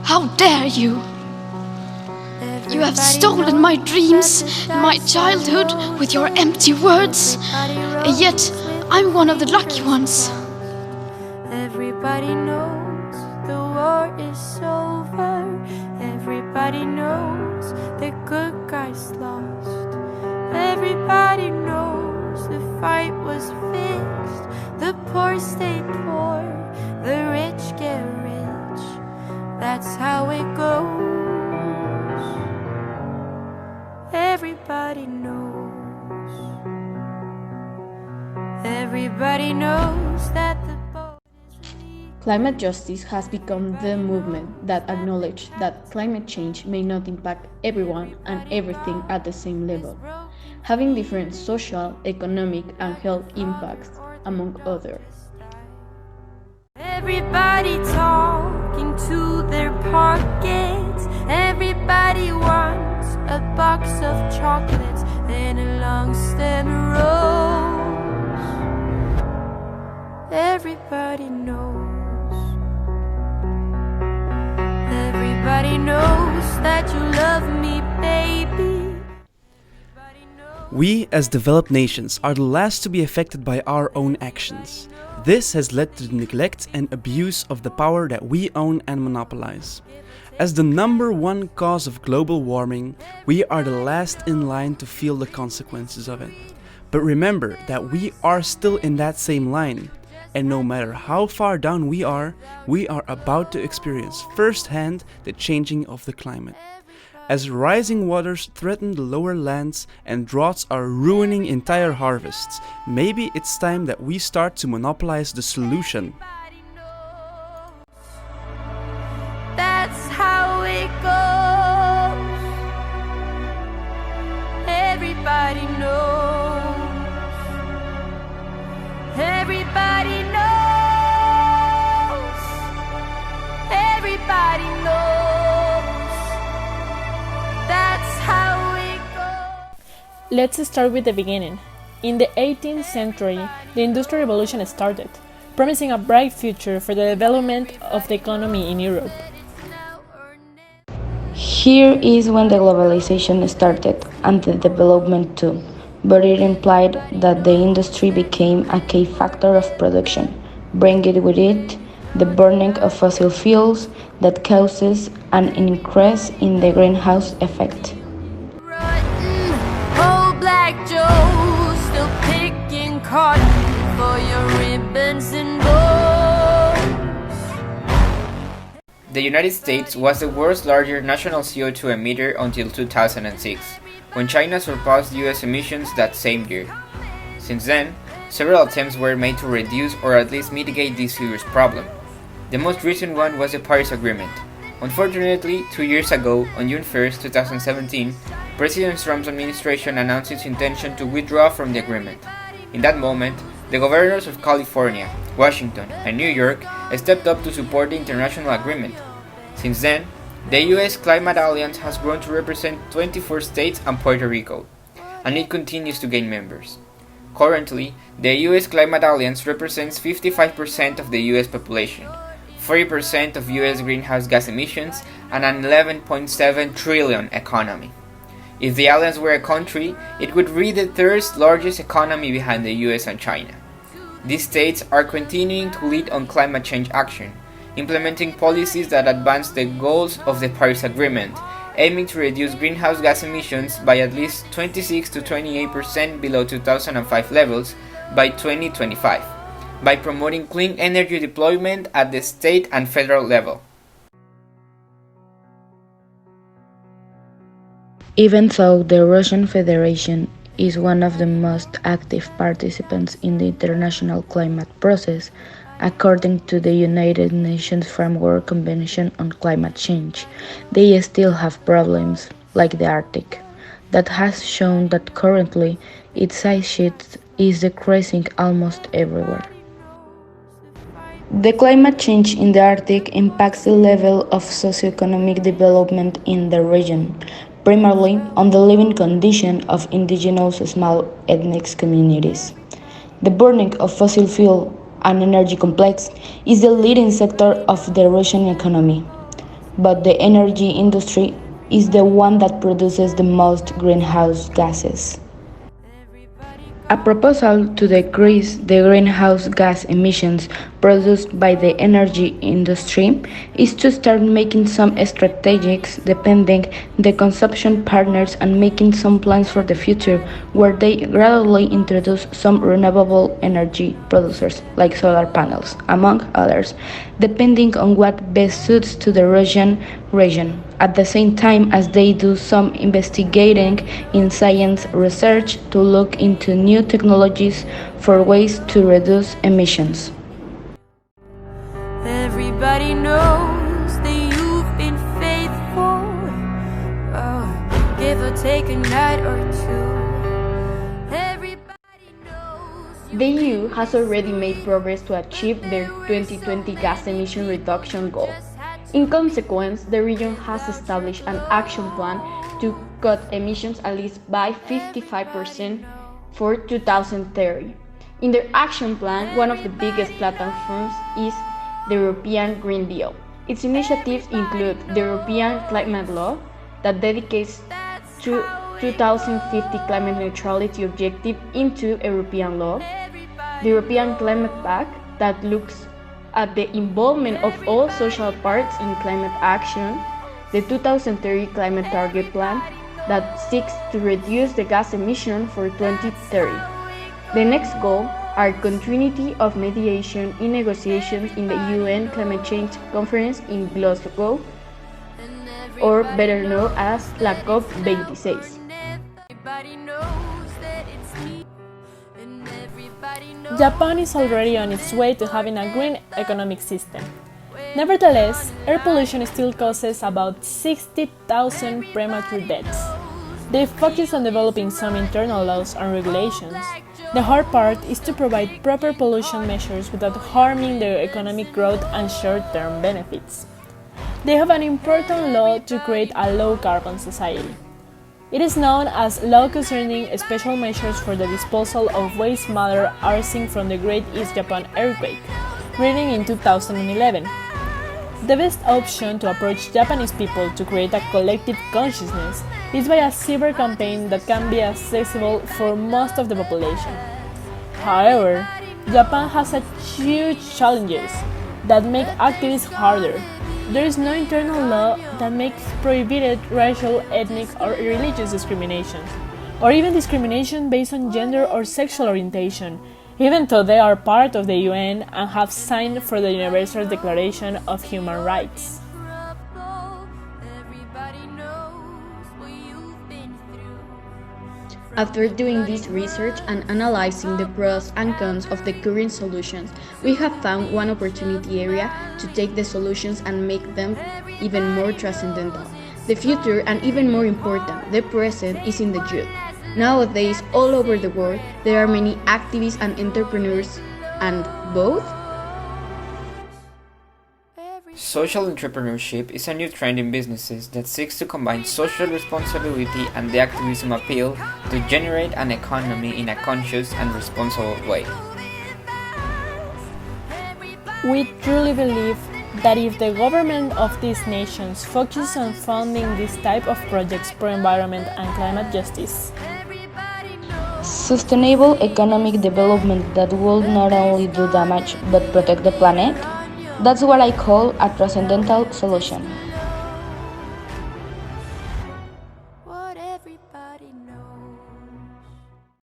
How dare you? You have stolen my dreams, my childhood with your empty words. Yet I'm one of the lucky ones. Everybody knows the war is over. Everybody knows the good guys lost. Everybody knows the fight was fixed. The poor stay poor, the rich get rich. That's how it goes. Everybody knows. Everybody knows that the boat is leaking. Climate justice has become the movement that acknowledges that climate change may not impact everyone and everything at the same level, having different social, economic, and health impacts, among others. Everybody talking to their pockets. Everybody wants a box of chocolates and a long stem rose. Everybody knows. Everybody knows that you love me, baby. We, as developed nations, are the last to be affected by our own actions. This has led to the neglect and abuse of the power that we own and monopolize. As the number one cause of global warming, we are the last in line to feel the consequences of it. But remember that we are still in that same line, and no matter how far down we are about to experience firsthand the changing of the climate. As rising waters threaten the lower lands and droughts are ruining entire harvests, maybe it's time that we start to monopolize the solution. That's how it goes. Everybody knows. Everybody knows. Everybody knows. That's how it goes. Let's start with the beginning. In the 18th century, the Industrial Revolution started, promising a bright future for the development of the economy in Europe. Here is when the globalization started, and the development too, but it implied that the industry became a key factor of production, bringing with it the burning of fossil fuels that causes an increase in the greenhouse effect. Rotten, old Black Joe, still picking cotton for your ribbons and bows. The United States was the world's largest national CO2 emitter until 2006, when China surpassed US emissions that same year. Since then, several attempts were made to reduce or at least mitigate this serious problem. The most recent one was the Paris Agreement. Unfortunately, 2 years ago, on June 1st, 2017, President Trump's administration announced its intention to withdraw from the agreement. In that moment, the governors of California, Washington, and New York stepped up to support the international agreement. Since then, the US Climate Alliance has grown to represent 24 states and Puerto Rico, and it continues to gain members. Currently, the US Climate Alliance represents 55% of the US population, 40% of US greenhouse gas emissions, and an 11.7 trillion economy. If the alliance were a country, it would be the third largest economy behind the US and China. These states are continuing to lead on climate change action, implementing policies that advance the goals of the Paris Agreement, aiming to reduce greenhouse gas emissions by at least 26 to 28% below 2005 levels by 2025, by promoting clean energy deployment at the state and federal level. Even though the Russian Federation is one of the most active participants in the international climate process, according to the United Nations Framework Convention on Climate Change, they still have problems, like the Arctic, that has shown that currently its ice sheet is decreasing almost everywhere. The climate change in the Arctic impacts the level of socioeconomic development in the region, primarily on the living condition of indigenous small ethnic communities. The burning of fossil fuel and energy complex is the leading sector of the Russian economy. but the energy industry is the one that produces the most greenhouse gases. A proposal to decrease the greenhouse gas emissions produced by the energy industry is to start making some strategies depending the consumption partners and making some plans for the future where they gradually introduce some renewable energy producers like solar panels, among others, depending on what best suits to the region, at the same time as they do some investigating in science research to look into new technologies for ways to reduce emissions. Everybody knows that you've been faithful. Oh, give or take a night or two. Everybody knows The EU has already made progress to achieve their 2020 gas emission reduction goal. In consequence, the region has established an action plan to cut emissions at least by 55% for 2030. In their action plan, one of the biggest platforms is the European Green Deal. Its initiatives include the European Climate Law that dedicates to 2050 climate neutrality objective into European law, the European Climate Pact that looks at the involvement of all social parts in climate action, the 2030 Climate Target Plan that seeks to reduce the gas emission for 2030. The next goal are continuity of mediation in negotiations in the UN Climate Change Conference in Glasgow, or better known as La COP26. Japan is already on its way to having a green economic system. Nevertheless, air pollution still causes about 60,000 premature deaths. They focus on developing some internal laws and regulations. The hard part is to provide proper pollution measures without harming their economic growth and short-term benefits. They have an important law to create a low-carbon society. It is known as Law Concerning Special Measures for the Disposal of Waste Matter Arising from the Great East Japan Earthquake, written in 2011. The best option to approach Japanese people to create a collective consciousness is by a cyber campaign that can be accessible for most of the population. However, Japan has a huge challenges that make activists harder. There is no internal law that makes prohibited racial, ethnic, or religious discrimination, or even discrimination based on gender or sexual orientation, even though they are part of the UN and have signed for the Universal Declaration of Human Rights. After doing this research and analyzing the pros and cons of the current solutions, we have found one opportunity area to take the solutions and make them even more transcendental. The future, and even more important, the present, is in the youth. Nowadays, all over the world, there are many activists and entrepreneurs, and both Social entrepreneurship is a new trend in businesses that seeks to combine social responsibility and the activism appeal to generate an economy in a conscious and responsible way. We truly believe that if the government of these nations focus on funding this type of projects for environment and climate justice, Sustainable economic development that will not only do damage but protect the planet, that's what I call a transcendental solution. what everybody knows.